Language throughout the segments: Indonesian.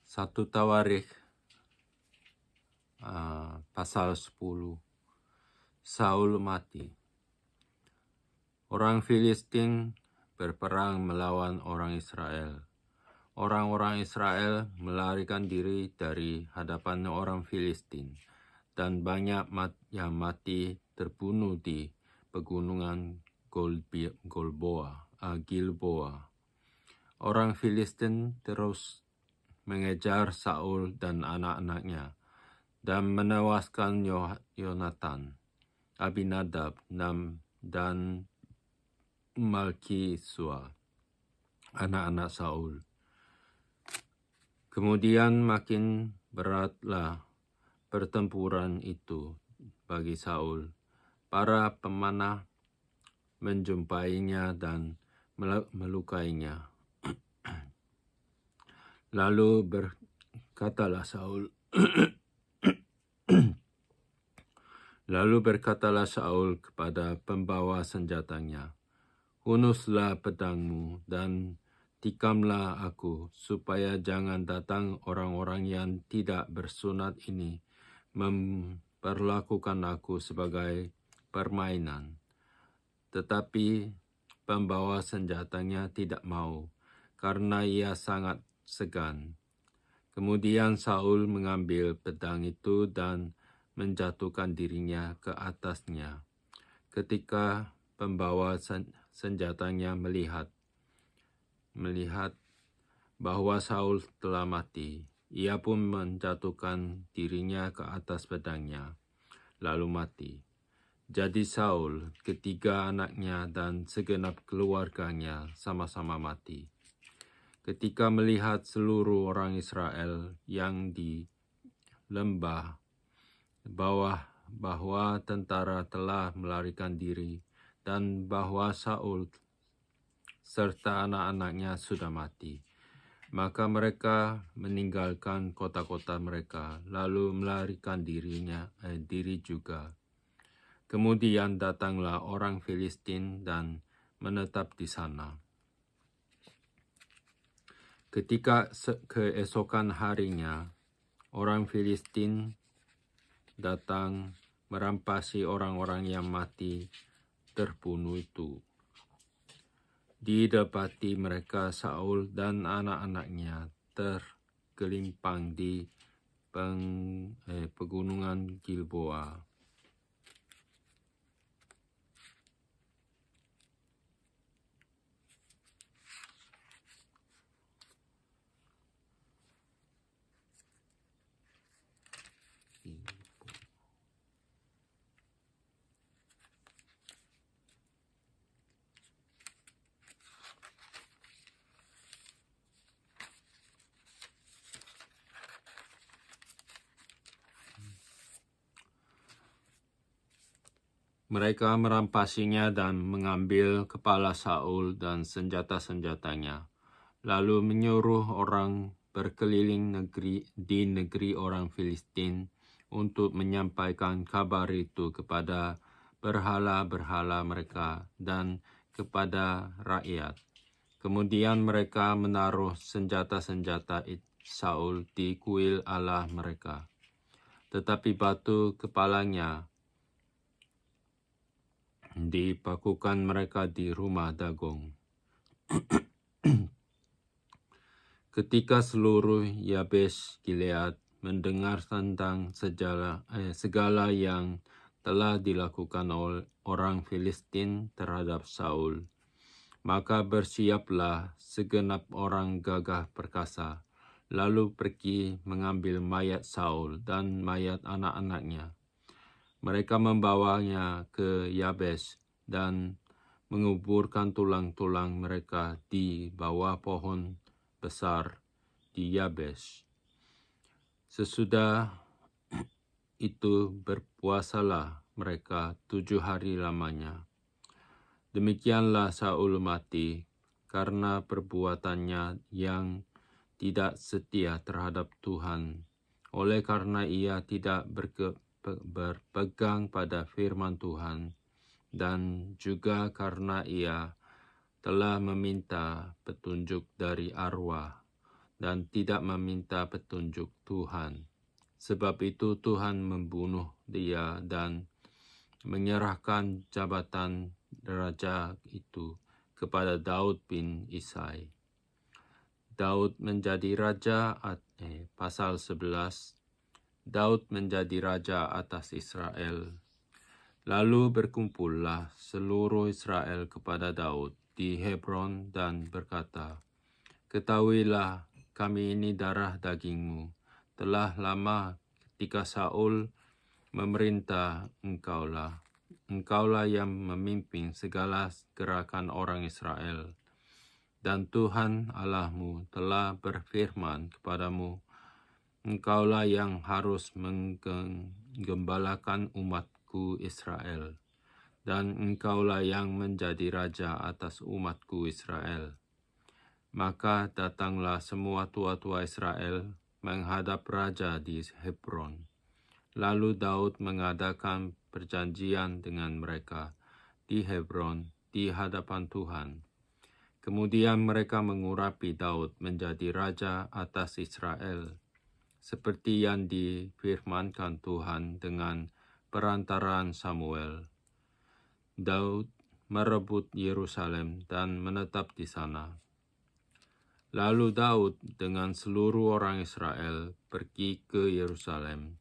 1 Tawarikh pasal 10. Saul mati. Orang Filistin berperang melawan orang Israel. Orang-orang Israel melarikan diri dari hadapan orang Filistin, dan banyak yang mati terbunuh di pegunungan Gilboa. Orang Filistin terus mengejar Saul dan anak-anaknya, dan menewaskan Yonatan, Abinadab, dan Malki-Sua, anak-anak Saul. Kemudian makin beratlah pertempuran itu bagi Saul. Para pemanah menjumpainya dan melukainya. Lalu berkatalah Saul kepada pembawa senjatanya, "Hunuslah pedangmu dan tikamlah aku, supaya jangan datang orang-orang yang tidak bersunat ini memperlakukan aku sebagai permainan." Tetapi pembawa senjatanya tidak mau, karena ia sangat segan. Kemudian Saul mengambil pedang itu dan menjatuhkan dirinya ke atasnya. Ketika pembawa senjatanya melihat bahwa Saul telah mati, ia pun menjatuhkan dirinya ke atas pedangnya, lalu mati. Jadi Saul, ketiga anaknya, dan segenap keluarganya sama-sama mati. Ketika melihat seluruh orang Israel yang di lembah bawah bahwa tentara telah melarikan diri, dan bahwa Saul serta anak-anaknya sudah mati, maka mereka meninggalkan kota-kota mereka, lalu melarikan diri juga. Kemudian datanglah orang Filistin dan menetap di sana. Ketika keesokan harinya, orang Filistin datang merampasi orang-orang yang mati terbunuh itu. Didapati mereka Saul dan anak-anaknya tergelimpang di pegunungan Gilboa. Mereka merampasinya dan mengambil kepala Saul dan senjata-senjatanya, lalu menyuruh orang berkeliling di negeri orang Filistin untuk menyampaikan kabar itu kepada berhala-berhala mereka dan kepada rakyat. Kemudian mereka menaruh senjata-senjata Saul di kuil Allah mereka, tetapi batu kepalanya dipakukan mereka di rumah Dagong. Ketika seluruh Yabes Gilead mendengar tentang segala yang telah dilakukan oleh orang Filistin terhadap Saul, maka bersiaplah segenap orang gagah perkasa, lalu pergi mengambil mayat Saul dan mayat anak-anaknya. Mereka membawanya ke Yabes dan menguburkan tulang-tulang mereka di bawah pohon besar di Yabes. Sesudah itu berpuasalah mereka 7 hari lamanya. Demikianlah Saul mati karena perbuatannya yang tidak setia terhadap Tuhan, oleh karena ia tidak berpegang pada firman Tuhan, dan juga karena ia telah meminta petunjuk dari arwah dan tidak meminta petunjuk Tuhan. Sebab itu Tuhan membunuh dia dan menyerahkan jabatan raja itu kepada Daud bin Isai. Daud menjadi raja, pasal 11. Daud menjadi raja atas Israel. Lalu berkumpullah seluruh Israel kepada Daud di Hebron dan berkata, "Ketahuilah, kami ini darah dagingmu. Telah lama ketika Saul memerintah engkaulah yang memimpin segala gerakan orang Israel. Dan Tuhan Allahmu telah berfirman kepadamu, engkaulah yang harus menggembalakan umatku Israel, dan engkaulah yang menjadi raja atas umatku Israel." Maka datanglah semua tua-tua Israel menghadap raja di Hebron. Lalu Daud mengadakan perjanjian dengan mereka di Hebron di hadapan Tuhan. Kemudian mereka mengurapi Daud menjadi raja atas Israel, seperti yang difirmankan Tuhan dengan perantaraan Samuel. Daud merebut Yerusalem dan menetap di sana. Lalu Daud dengan seluruh orang Israel pergi ke Yerusalem.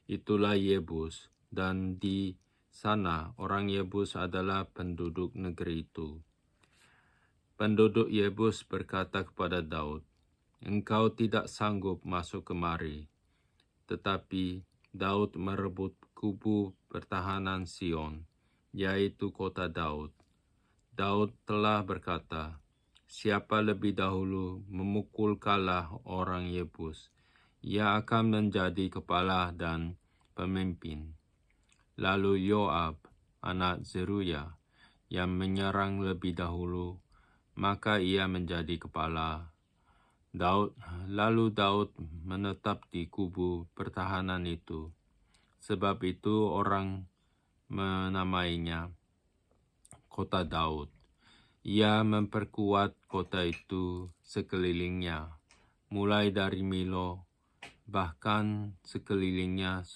Itulah Yebus, dan di sana orang Yebus adalah penduduk negeri itu. Penduduk Yebus berkata kepada Daud, "Engkau tidak sanggup masuk kemari." Tetapi Daud merebut kubu pertahanan Sion, yaitu kota Daud. Daud telah berkata, "Siapa lebih dahulu memukul kalah orang Yebus, ia akan menjadi kepala dan pemimpin." Lalu Yoab, anak Zeruya, yang menyerang lebih dahulu, maka ia menjadi kepala. Lalu Daud menetap di kubu pertahanan itu. Sebab itu orang menamainya Kota Daud. Ia memperkuat kota itu sekelilingnya, mulai dari Milo, bahkan sekelilingnya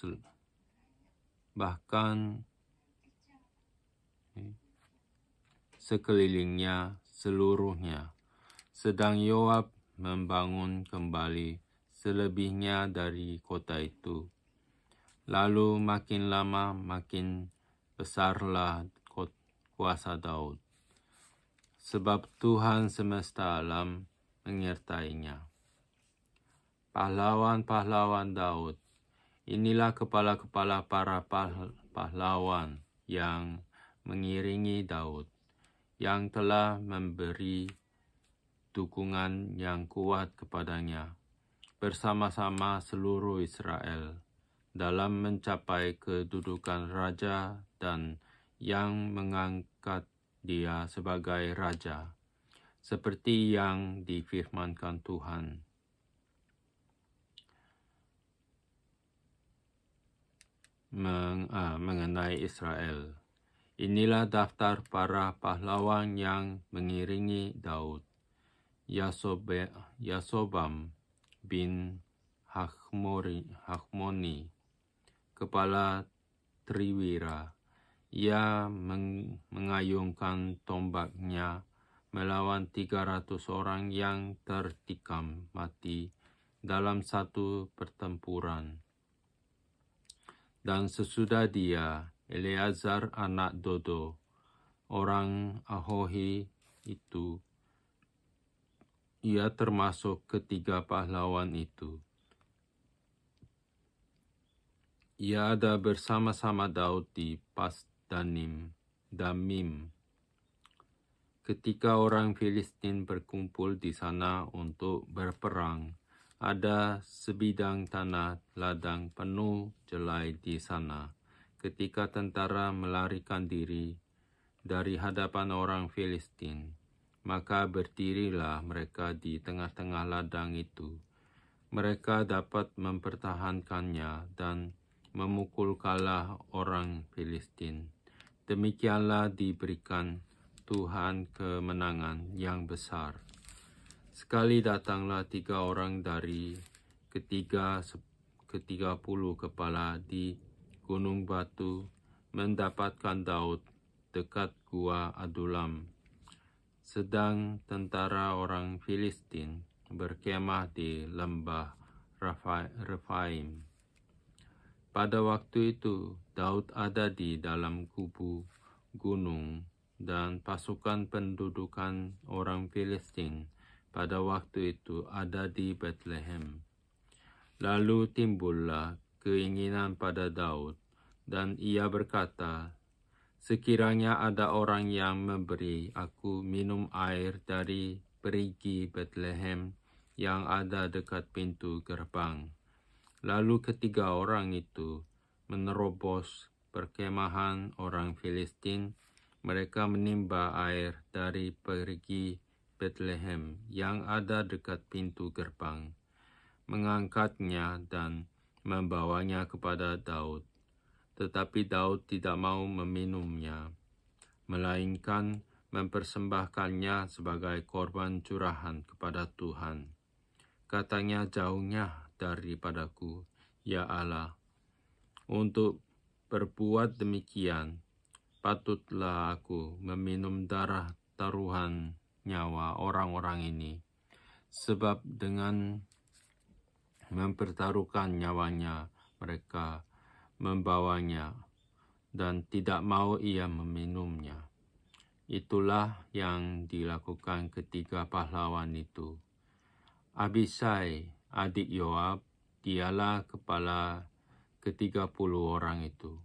seluruhnya. Sedang Yoab membangun kembali selebihnya dari kota itu. Lalu makin lama makin besarlah kuasa Daud, sebab Tuhan semesta alam menyertainya. Pahlawan-pahlawan Daud. Inilah kepala-kepala para pahlawan yang mengiringi Daud, yang telah memberi dukungan yang kuat kepadanya, bersama-sama seluruh Israel, dalam mencapai kedudukan raja dan yang mengangkat dia sebagai raja, seperti yang difirmankan Tuhan. Mengenai Israel. Inilah daftar para pahlawan yang mengiringi Daud. Yasobam bin Hakmoni, kepala Triwira. Ia mengayunkan tombaknya melawan 300 orang yang tertikam mati dalam satu pertempuran. Dan sesudah dia, Eleazar anak Dodo, orang Ahohi itu, ia termasuk ketiga pahlawan itu. Ia ada bersama-sama Daud di Damim. Ketika orang Filistin berkumpul di sana untuk berperang, ada sebidang tanah ladang penuh jelai di sana. Ketika tentara melarikan diri dari hadapan orang Filistin, maka berdirilah mereka di tengah-tengah ladang itu. Mereka dapat mempertahankannya dan memukul kalah orang Filistin. Demikianlah diberikan Tuhan kemenangan yang besar. Sekali datanglah 3 orang dari ke-30 kepala di Gunung Batu mendapatkan Daud dekat gua Adulam, sedang tentara orang Filistin berkemah di lembah Refaim. Pada waktu itu, Daud ada di dalam kubu gunung, dan pasukan pendudukan orang Filistin pada waktu itu ada di Bethlehem. Lalu timbullah keinginan pada Daud, dan ia berkata, "Sekiranya ada orang yang memberi aku minum air dari perigi Bethlehem yang ada dekat pintu gerbang." Lalu ketiga orang itu menerobos perkemahan orang Filistin. Mereka menimba air dari perigi Bethlehem yang ada dekat pintu gerbang, mengangkatnya dan membawanya kepada Daud. Tetapi Daud tidak mau meminumnya, melainkan mempersembahkannya sebagai korban curahan kepada Tuhan. Katanya, "Jauhnya daripadaku, ya Allah. Untuk berbuat demikian, patutlah aku meminum darah taruhan nyawa orang-orang ini, sebab dengan mempertaruhkan nyawanya mereka membawanya, dan tidak mau ia meminumnya." Itulah yang dilakukan ketiga pahlawan itu. Abisai, adik Yoab, dialah kepala ke-30 orang itu,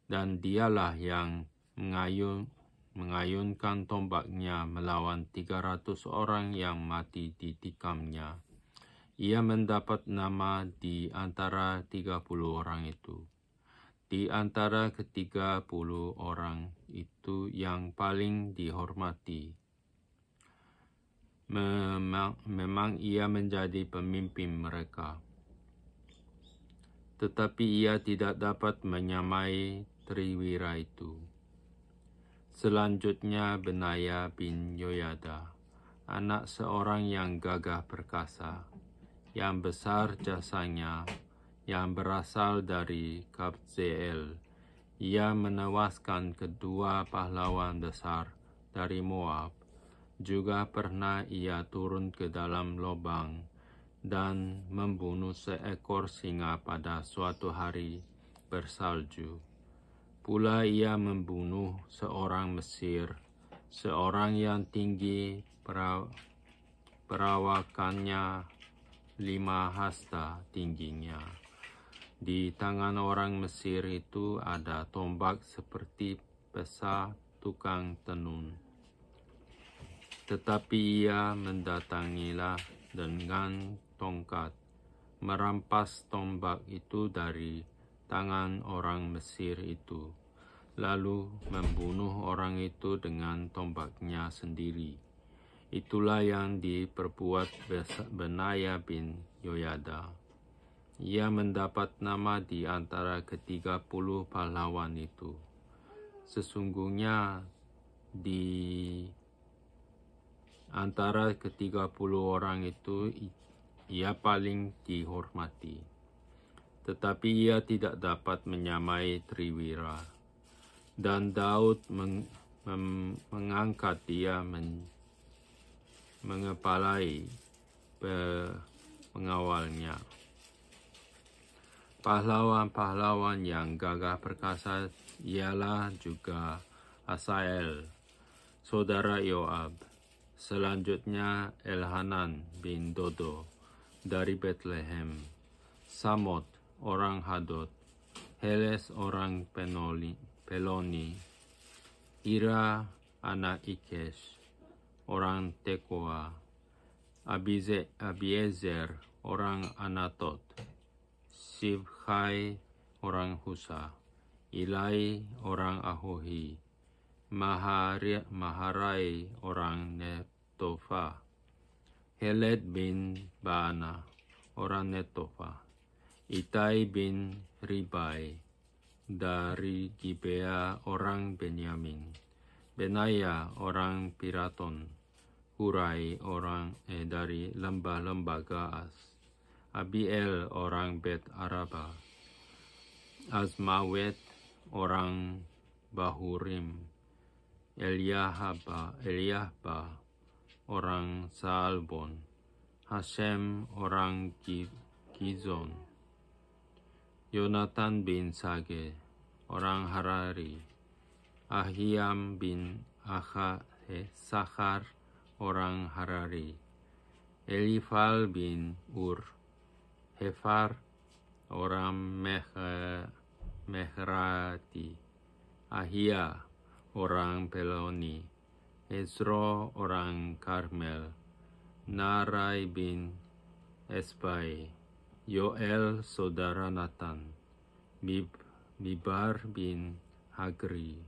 dan dialah yang mengayunkan tombaknya melawan 300 orang yang mati ditikamnya. Ia mendapat nama di antara 30 orang itu. Di antara ke-30 orang itu yang paling dihormati. Memang ia menjadi pemimpin mereka. Tetapi ia tidak dapat menyamai triwira itu. Selanjutnya Benaya bin Yoyada, anak seorang yang gagah perkasa, yang besar jasanya, yang berasal dari Kabzeel. Ia menewaskan kedua pahlawan besar dari Moab. Juga pernah ia turun ke dalam lubang dan membunuh seekor singa pada suatu hari bersalju. Pula ia membunuh seorang Mesir, seorang yang tinggi perawakannya 5 hasta tingginya. Di tangan orang Mesir itu ada tombak seperti pesa tukang tenun. Tetapi ia mendatangilah dengan tongkat, merampas tombak itu dari tangan orang Mesir itu, lalu membunuh orang itu dengan tombaknya sendiri. Itulah yang diperbuat Benaya bin Yoyada. Ia mendapat nama di antara ke-30 pahlawan itu. Sesungguhnya di antara ke-30 orang itu, ia paling dihormati. Tetapi ia tidak dapat menyamai triwira. Dan Daud mengangkat dia mengepalai pengawalnya. Pahlawan-pahlawan yang gagah perkasa ialah juga Asael, saudara Yoab. Selanjutnya Elhanan bin Dodo dari Bethlehem, Samot orang Hadod, Heles orang Peloni, Ira anak Ikesh orang Tekoa, Abiezer orang Anatot, Sibhai orang Husa, Ilai orang Ahohi, Maharai orang Netofa, Heled bin Baana orang Netofa, Itai bin Ribai dari Gibea orang Benyamin, Benaya orang Piraton, Hurai orang dari lembah-lembah Gaas, Abiel orang Bet Araba, Azmawet orang Bahurim, Eliahba orang Saalbon, Hashem orang Gizon, Yonatan bin Sage orang Harari, Ahiam bin Sachar orang Harari, Elifal bin Ur, Hefar orang Mehrati, Ahia orang Peloni, Ezro orang Karmel, Narai bin Esbai, Yoel saudara Nathan, Bibar bin Hagri,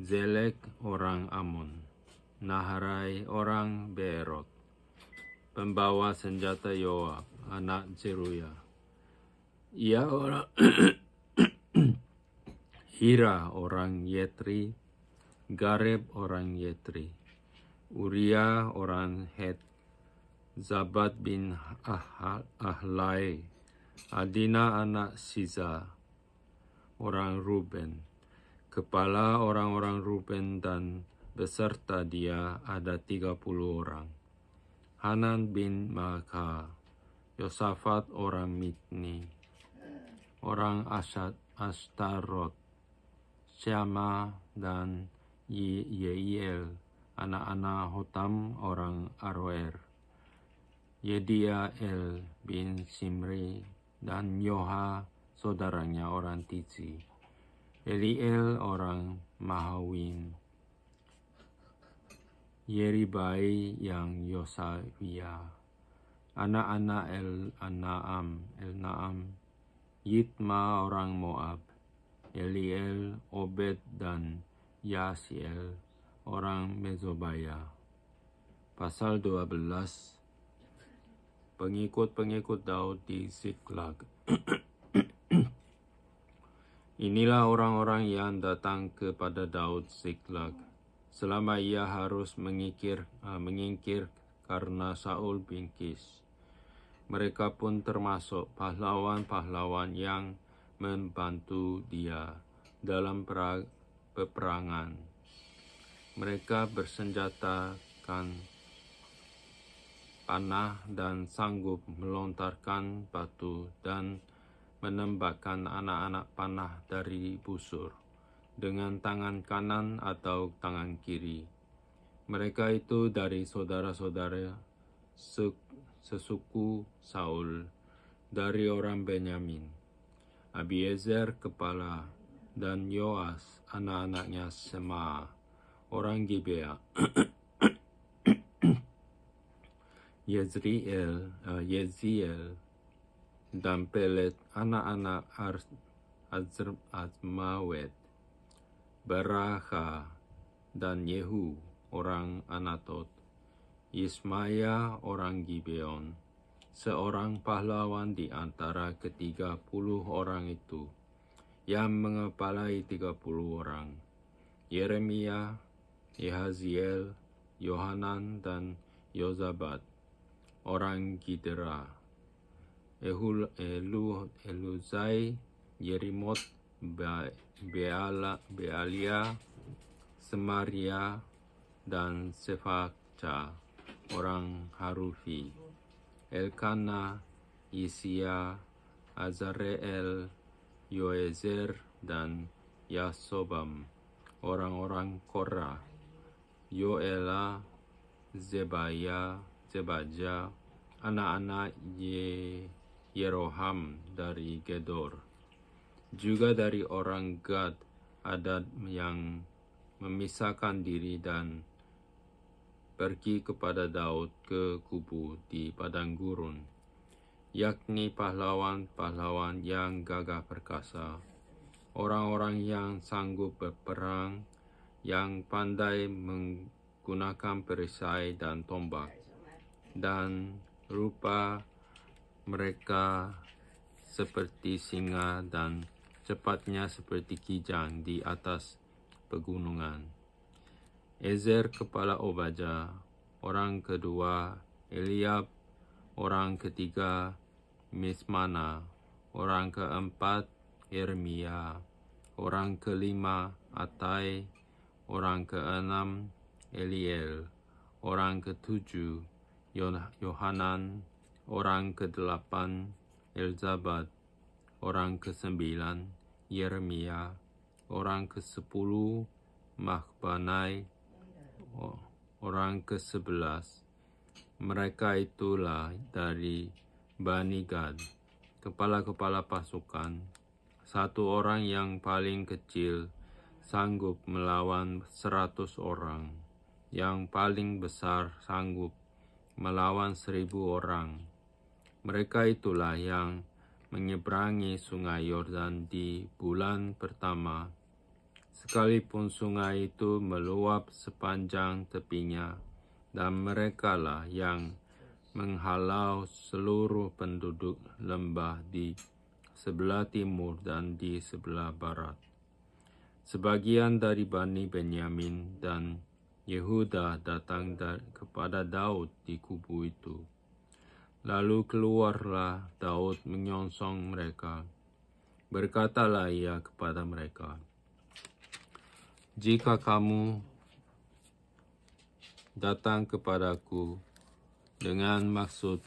Zelek orang Amon, Naharai orang Beerot, pembawa senjata Yoab, anak Zeruya. Ia orang Hira orang Yetri, Gareb orang Yetri, Uria orang Het, Zabad bin Ahlai, Adina anak Siza orang Ruben. Kepala orang-orang Ruben dan beserta dia ada 30 orang. Hanan bin Maka, Yosafat orang Mitni, orang Ashtarot, Syama dan Yeiel, anak-anak Hotam orang Aroer, Yediael bin Simri dan Yoha saudaranya orang Tizi, Eliel orang Mahawin, Yeribai yang Yosavia, anak-anak El-Naam, Yitma orang Moab, Eliel, Obed dan Yasiel orang Mezobaya. Pasal 12. Pengikut-pengikut Daud di Ziklag. Inilah orang-orang yang datang kepada Daud Ziklag selama ia harus mengingkir karena Saul bin Kis. Mereka pun termasuk pahlawan-pahlawan yang membantu dia dalam peperangan. Mereka bersenjatakan panah dan sanggup melontarkan batu dan menembakkan anak-anak panah dari busur dengan tangan kanan atau tangan kiri. Mereka itu dari saudara-saudara sesuku Saul dari orang Benyamin. Abiezer kepala dan Yoas anak-anaknya Sema orang Gibea. Yeziel dan Pelet anak-anak Azmawet, Baraha dan Yehu orang Anatot, Ismaya orang Gibeon, seorang pahlawan di antara ke-30 orang itu, yang mengepalai 30 orang, Yeremia, Yahaziel, Yohanan dan Yozabad, orang Gidera, Eluzai, Yerimot, Bealia, Semaria, dan Sefakca, orang Harufi, Elkana, Isia, Azareel, Yoezer, dan Yasobam, orang-orang Korah, Yoela, Zebaja, anak-anak Yeroham dari Gedor. Juga dari orang Gad ada yang memisahkan diri dan pergi kepada Daud ke kubu di padang gurun, yakni pahlawan-pahlawan yang gagah perkasa, orang-orang yang sanggup berperang, yang pandai menggunakan perisai dan tombak, dan rupa mereka seperti singa dan cepatnya seperti kijang di atas pegunungan. Ezer kepala Obaja, orang kedua Eliab, orang ketiga Mismana, orang keempat Yeremia, orang kelima Atai, orang keenam Eliel, orang ketujuh Yohanan, orang kedelapan Elzabad, orang kesembilan Yeremia, orang kesepuluh Mahbanai, orang ke-11. Mereka itulah dari Bani Gad, kepala-kepala pasukan. Satu orang yang paling kecil sanggup melawan 100 orang. Yang paling besar sanggup melawan 1000 orang. Mereka itulah yang menyeberangi sungai Yordan di bulan pertama. Sekalipun sungai itu meluap sepanjang tepinya, dan merekalah yang menghalau seluruh penduduk lembah di sebelah timur dan di sebelah barat. Sebagian dari Bani Benyamin dan Yehuda datang kepada Daud di kubu itu. Lalu keluarlah Daud menyongsong mereka. Berkatalah ia kepada mereka, "Jika kamu datang kepadaku dengan maksud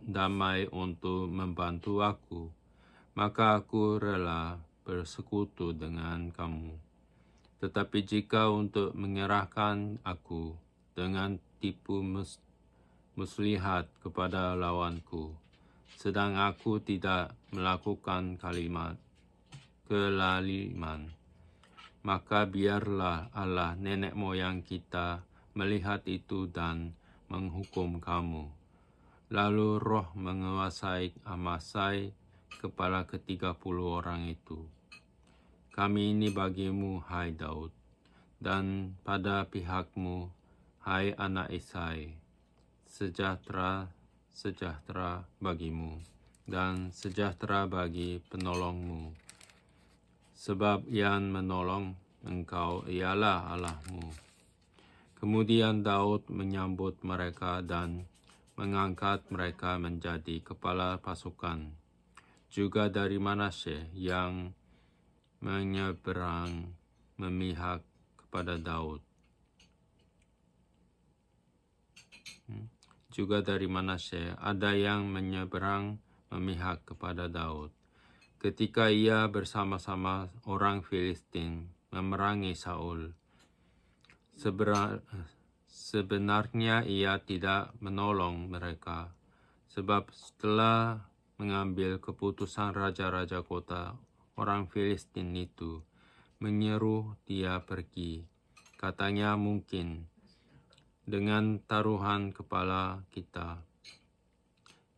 damai untuk membantu aku, maka aku rela bersekutu dengan kamu. Tetapi jika untuk menyerahkan aku dengan tipu muslihat kepada lawanku, sedang aku tidak melakukan kelaliman, maka biarlah Allah nenek moyang kita melihat itu dan menghukum kamu." Lalu roh menguasai Amasai, kepala ke-30 orang itu. "Kami ini bagimu, hai Daud, dan pada pihakmu, hai anak Isai. Sejahtera bagimu, dan sejahtera bagi penolongmu. Sebab yang menolong engkau ialah Allahmu." Kemudian Daud menyambut mereka dan mengangkat mereka menjadi kepala pasukan. Juga dari Manasye yang menyeberang memihak kepada Daud. Juga dari Manasye ada yang menyeberang memihak kepada Daud. Ketika ia bersama-sama orang Filistin memerangi Saul, sebenarnya ia tidak menolong mereka, sebab setelah mengambil keputusan raja-raja kota, orang Filistin itu menyeru dia pergi. Katanya, "Mungkin dengan taruhan kepala kita,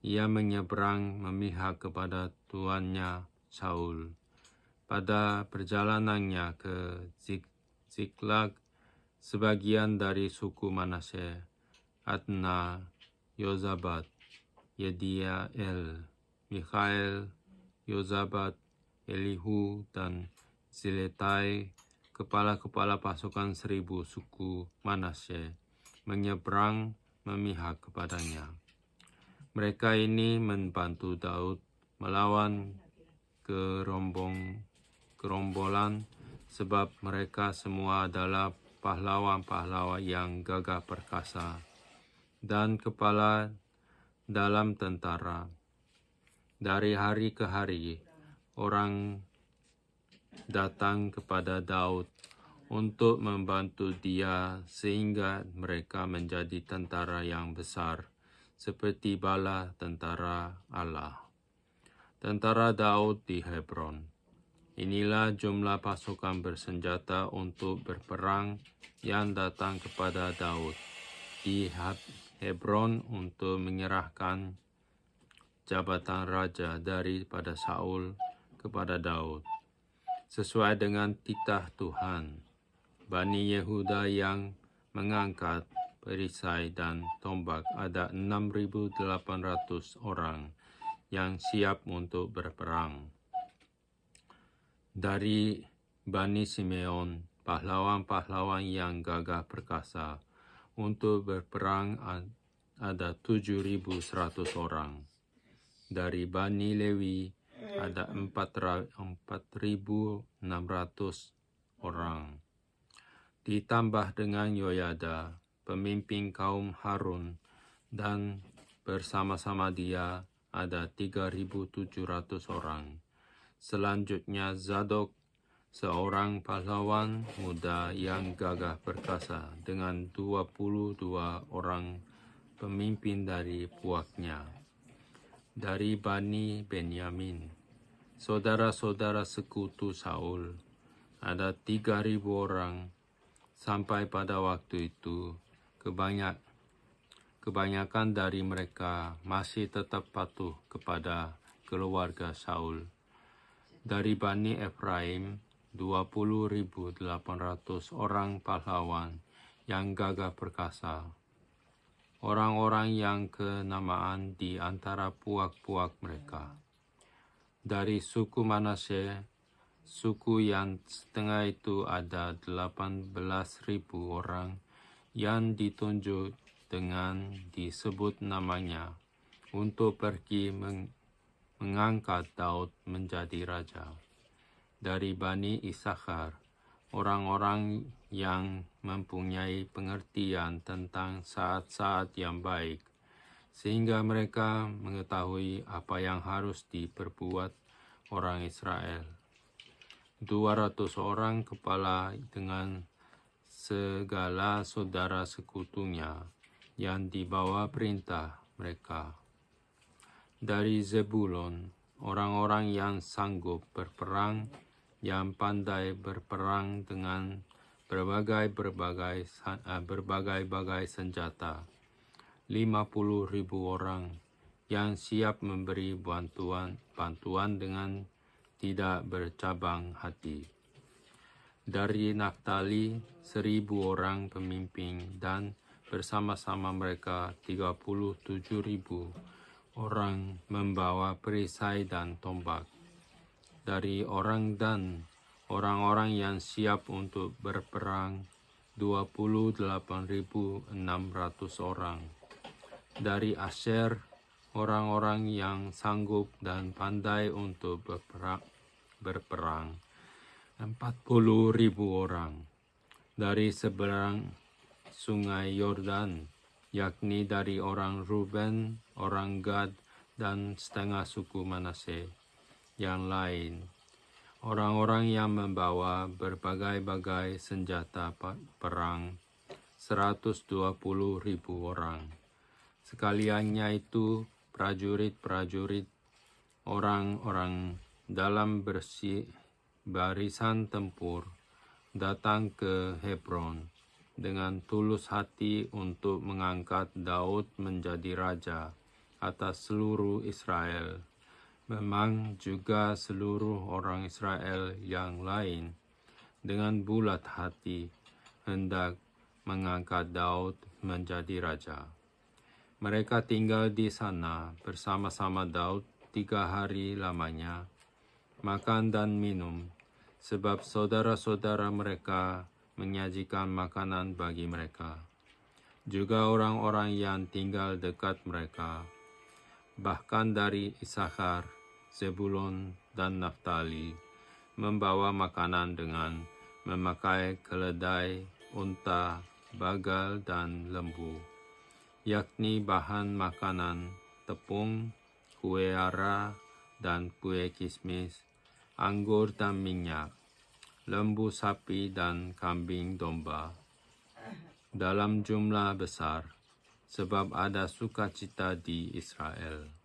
ia menyeberang memihak kepada tuannya Saul." Pada perjalanannya ke Ziklag, sebagian dari suku Manasye, Adna, Yozabad, Yediael, Mikhael, Yozabad, Elihu, dan Ziletai, kepala-kepala pasukan 1000 suku Manasye, menyeberang memihak kepadanya. Mereka ini membantu Daud melawan gerombolan, sebab mereka semua adalah pahlawan-pahlawan yang gagah perkasa dan kepala dalam tentara. Dari hari ke hari, orang datang kepada Daud untuk membantu dia sehingga mereka menjadi tentara yang besar, seperti bala tentara Allah. Tentara Daud di Hebron. Inilah jumlah pasukan bersenjata untuk berperang yang datang kepada Daud di Hebron untuk menyerahkan jabatan raja daripada Saul kepada Daud. Sesuai dengan titah Tuhan, Bani Yehuda yang mengangkat perisai dan tombak ada 6.800 orang yang siap untuk berperang. Dari Bani Simeon, pahlawan-pahlawan yang gagah perkasa. Untuk berperang ada 7.100 orang. Dari Bani Lewi ada 4.600 orang. Ditambah dengan Yoyada, pemimpin kaum Harun, dan bersama-sama dia ada 3.700 orang. Selanjutnya Zadok, seorang pahlawan muda yang gagah perkasa dengan 22 orang pemimpin dari puaknya. Dari Bani Benyamin, saudara-saudara sekutu Saul, ada 3.000 orang. Sampai pada waktu itu, kebanyakan dari mereka masih tetap patuh kepada keluarga Saul. Dari Bani Efraim, 20.800 orang pahlawan yang gagah perkasa. Orang-orang yang kenamaan di antara puak-puak mereka. Dari suku Manasye, suku yang setengah itu ada 18.000 orang yang ditunjuk dengan disebut namanya untuk pergi mengangkat Daud menjadi raja. Dari Bani Isakhar, orang-orang yang mempunyai pengertian tentang saat-saat yang baik, sehingga mereka mengetahui apa yang harus diperbuat orang Israel. 200 orang kepala dengan segala saudara sekutunya yang dibawa perintah mereka. Dari Zebulon, orang-orang yang sanggup berperang, yang pandai berperang dengan berbagai senjata. 50.000 orang yang siap memberi bantuan dengan tidak bercabang hati. Dari Naftali, 1.000 orang pemimpin dan bersama-sama mereka 37.000 orang membawa perisai dan tombak. Dari orang Dan, orang-orang yang siap untuk berperang 28.600 orang. Dari Asher, orang-orang yang sanggup dan pandai untuk berperang 40.000 orang. Dari seberang sungai Yordan, yakni dari orang Ruben, orang Gad, dan setengah suku Manasye yang lain. Orang-orang yang membawa berbagai-bagai senjata perang 120.000 orang. Sekaliannya itu prajurit-prajurit, orang-orang dalam barisan tempur datang ke Hebron dengan tulus hati untuk mengangkat Daud menjadi raja atas seluruh Israel. Memang juga seluruh orang Israel yang lain dengan bulat hati hendak mengangkat Daud menjadi raja. Mereka tinggal di sana bersama-sama Daud 3 hari lamanya, makan dan minum, sebab saudara-saudara mereka menyajikan makanan bagi mereka. Juga orang-orang yang tinggal dekat mereka, bahkan dari Isakhar, Zebulon, dan Naftali, membawa makanan dengan memakai keledai, unta, bagal, dan lembu, yakni bahan makanan, tepung, kue ara, dan kue kismis, anggur dan minyak, lembu sapi dan kambing domba, dalam jumlah besar, sebab ada sukacita di Israel.